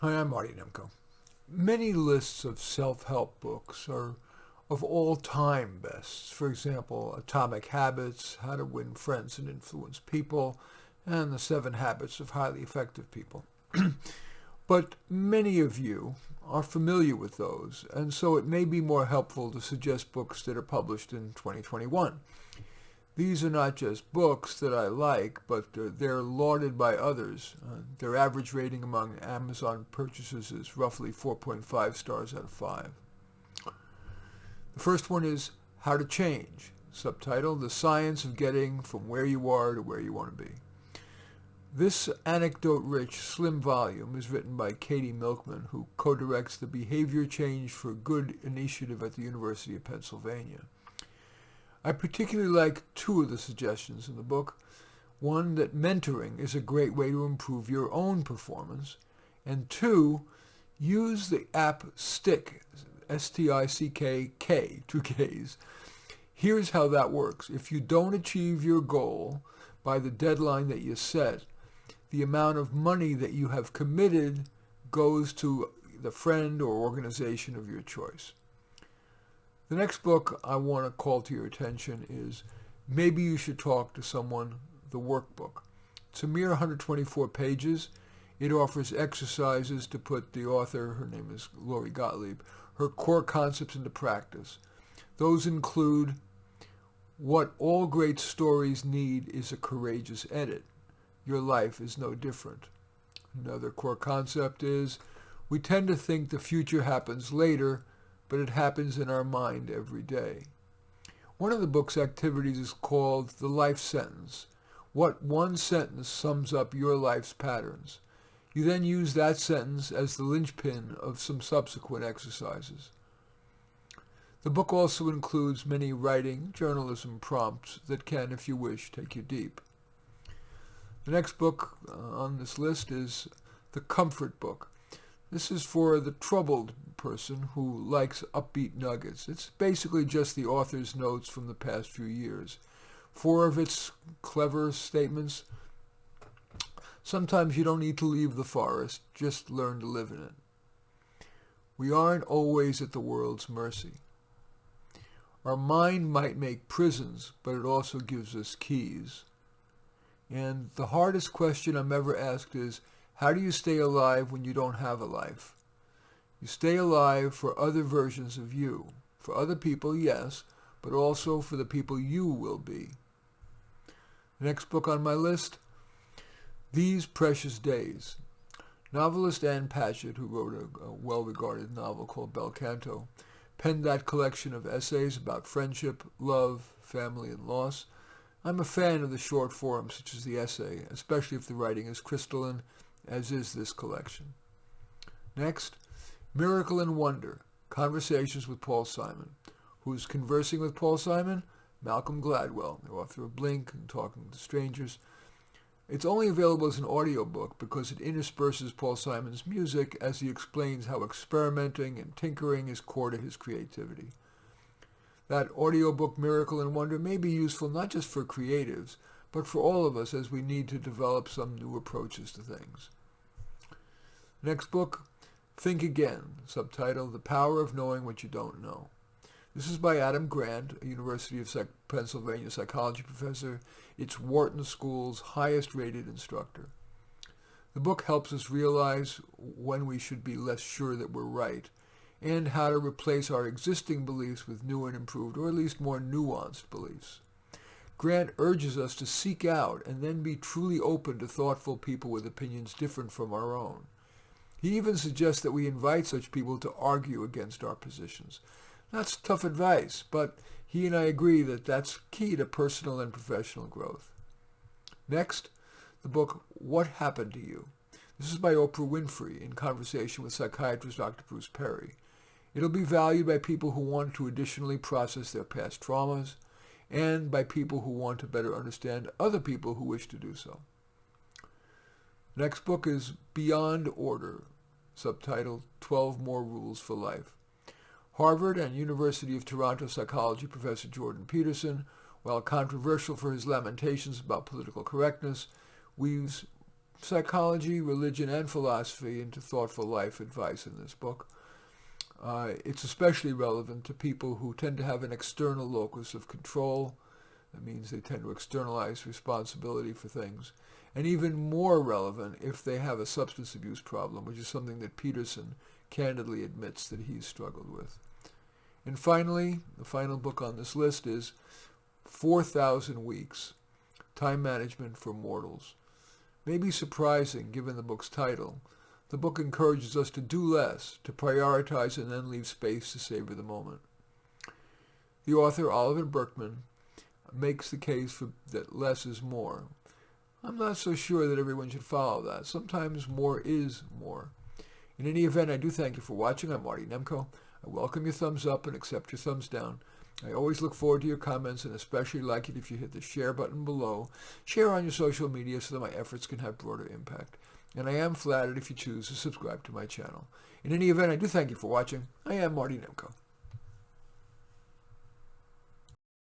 Hi, I'm Marty Nemko. Many lists of self-help books are of all-time bests. For example, Atomic Habits, How to Win Friends and Influence People, and The 7 Habits of Highly Effective People. But many of you are familiar with those, and so it may be more helpful to suggest books that are published in 2021. These are not just books that I like, but they're lauded by others. Their average rating among Amazon purchases is roughly 4.5 stars out of 5. The first one is How to Change, subtitle, The Science of Getting from Where You Are to Where You Want to Be. This anecdote-rich, slim volume is written by Katie Milkman, who co-directs the Behavior Change for Good initiative at the University of Pennsylvania. I particularly like two of the suggestions in the book. One, that mentoring is a great way to improve your own performance. And two, use the app Stick, S-T-I-C-K-K, 2 Ks. Here's how that works. If you don't achieve your goal by the deadline that you set, the amount of money that you have committed goes to the friend or organization of your choice. The next book I want to call to your attention is Maybe You Should Talk to Someone, the Workbook. It's a mere 124 pages. It offers exercises to put the author, her name is Lori Gottlieb, her core concepts into practice. Those include what all great stories need is a courageous edit. Your life is no different. Another core concept is we tend to think the future happens later, but it happens in our mind every day. One of the book's activities is called the life sentence. What one sentence sums up your life's patterns? You then use that sentence as the linchpin of some subsequent exercises. The book also includes many writing, journalism prompts that can, if you wish, take you deep. The next book on this list is The Comfort Book. This is for the troubled person who likes upbeat nuggets. It's basically just the author's notes from the past few years. 4 of its clever statements. Sometimes you don't need to leave the forest, just learn to live in it. We aren't always at the world's mercy. Our mind might make prisons, but it also gives us keys. And the hardest question I'm ever asked is, how do you stay alive when you don't have a life? You stay alive for other versions of you. For other people, yes, but also for the people you will be. The next book on my list, These Precious Days. Novelist Ann Patchett, who wrote a well-regarded novel called Bel Canto, penned that collection of essays about friendship, love, family, and loss. I'm a fan of the short form such as the essay, especially if the writing is crystalline, as is this collection. Next, Miracle and Wonder, Conversations with Paul Simon. Who's conversing with Paul Simon? Malcolm Gladwell, the author of Blink and Talking to Strangers. It's only available as an audiobook because it intersperses Paul Simon's music as he explains how experimenting and tinkering is core to his creativity. That audiobook, Miracle and Wonder, may be useful not just for creatives, but for all of us as we need to develop some new approaches to things. Next book, Think Again, subtitle, The Power of Knowing What You Don't Know. This is by Adam Grant, a University of Pennsylvania psychology professor. It's Wharton School's highest-rated instructor. The book helps us realize when we should be less sure that we're right, and how to replace our existing beliefs with new and improved, or at least more nuanced beliefs. Grant urges us to seek out and then be truly open to thoughtful people with opinions different from our own. He even suggests that we invite such people to argue against our positions. That's tough advice, but he and I agree that that's key to personal and professional growth. Next, the book What Happened to You? This is by Oprah Winfrey in conversation with psychiatrist Dr. Bruce Perry. It'll be valued by people who want to additionally process their past traumas and by people who want to better understand other people who wish to do so. Next book is Beyond Order, subtitled 12 More Rules for Life. Harvard and University of Toronto psychology professor Jordan Peterson, while controversial for his lamentations about political correctness, weaves psychology, religion, and philosophy into thoughtful life advice in this book. It's especially relevant to people who tend to have an external locus of control. That means they tend to externalize responsibility for things. And even more relevant if they have a substance abuse problem, which is something that Peterson candidly admits that he's struggled with. And finally, the final book on this list is 4,000 Weeks, Time Management for Mortals. Maybe surprising given the book's title, the book encourages us to do less, to prioritize and then leave space to savor the moment. The author, Oliver Burkeman, makes the case that less is more. I'm not so sure that everyone should follow that. Sometimes more is more. In any event, I do thank you for watching. I'm Marty Nemko. I welcome your thumbs up and accept your thumbs down. I always look forward to your comments and especially like it if you hit the share button below. Share on your social media so that my efforts can have broader impact. And I am flattered if you choose to subscribe to my channel. In any event, I do thank you for watching. I am Marty Nemko.